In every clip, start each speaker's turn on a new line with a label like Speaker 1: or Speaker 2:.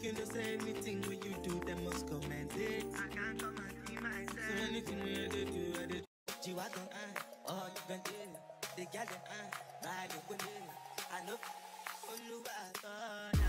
Speaker 1: You know, say anything when you do, they must comment it. I can't come and see myself. So anything when you do, I do. G-Wagon, all the bendy, they get it, ride it with it. I know, you are gonna.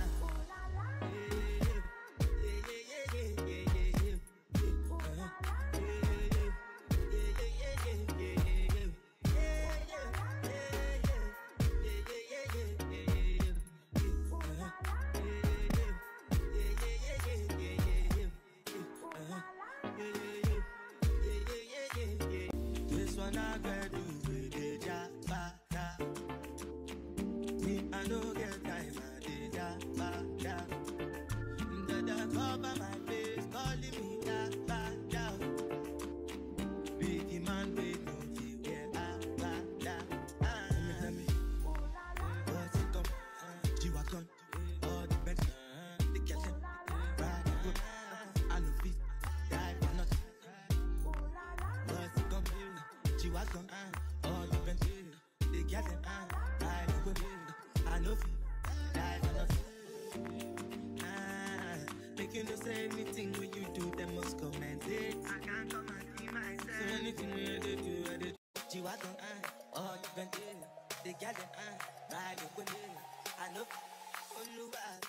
Speaker 1: You know, say anything when you do, they must comment it. I can't come and see myself. So anything when you do, I do. G-Wagon, all the bendy, they get it, ride it with it. I know, you are gonna.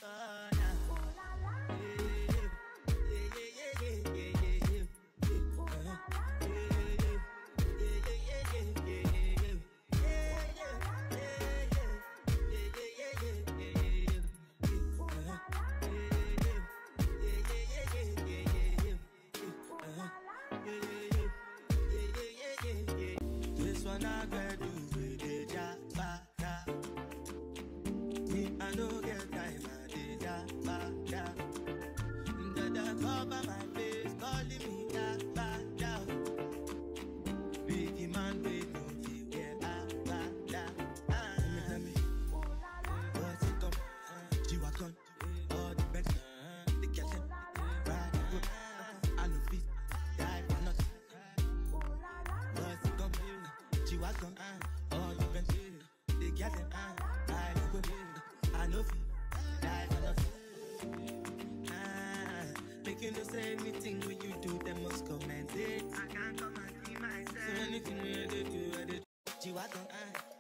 Speaker 1: You know, say anything when you do, they must comment it. I can't come and see myself. So anything when you do, I do. G-Wagon,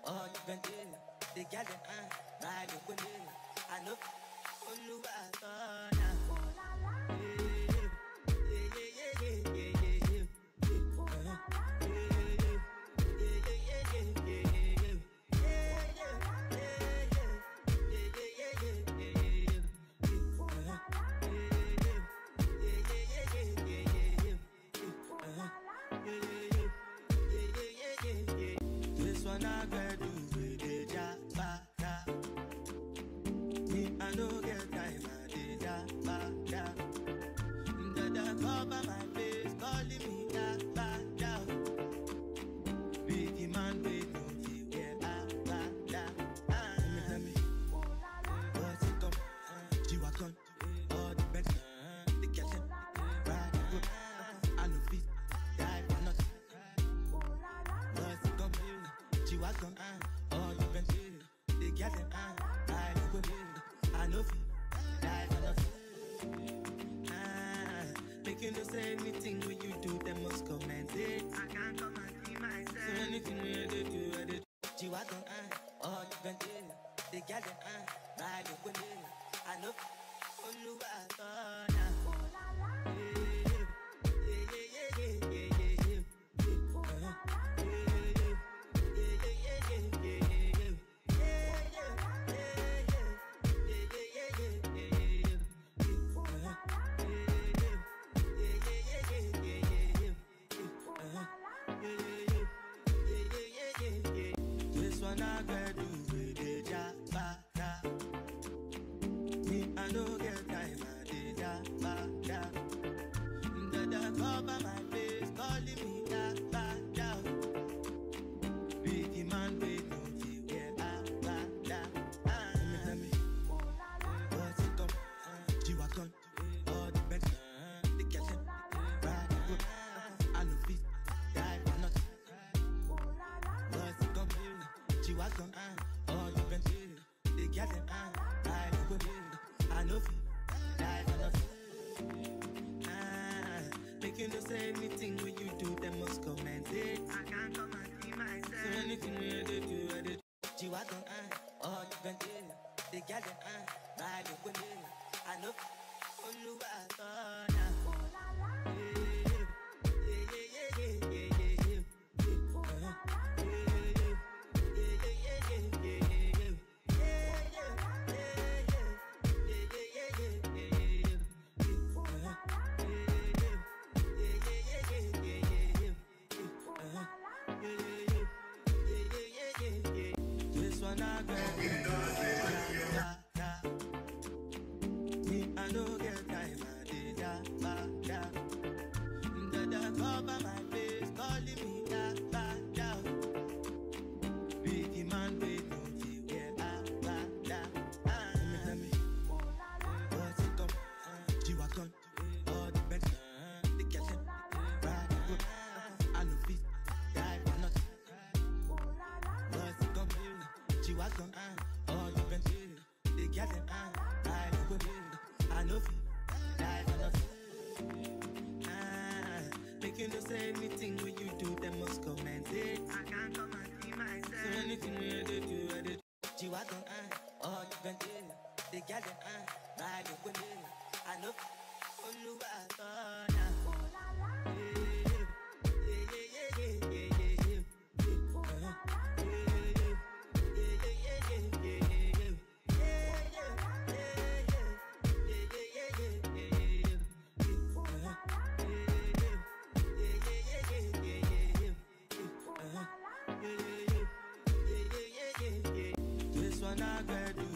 Speaker 1: all the bendy, they get it, ride it with it. I know, you are gonna. I know get time, Making us say anything when you do, they must comment it. I can't come and see myself. So anything when you do, I do. G-Wagon, all you can do. The girl, ride it with it. I know, only what I thought now. This one I gotta do with the job. Me, I know get time, I did that. The cover my face, calling me that. Biggie man, wait, no, where I me. What's it come? G-Wagon, all the best. The girls, ride good. I know fit, die for nothing. What's it come? G-Wagon, all the best. The girls, ride good. I know fit, die for nothing. Making us say anything when you do, they must comment it. I can't come and see myself. So anything when you do, I do. G-Wagon, all you can do. The girl, ride it with it. I know, only what I thought now. This one I got. Me, I know get time, I did that. The cover my face, calling me that. Biggie man, wait, no, where I me. What's it come? G-Wagon, all the best. The girls, ride good. I know fit, die for nothing. What's it come? G-Wagon, all the best. The girls, ride good. I know fit, die for nothing. Making us say anything when you do, they must comment it. I can't come and see myself. So anything when you do, I do. G-Wagon, all you can do. The girl, ride it with it. I know, only what I thought now. This one I gotta do.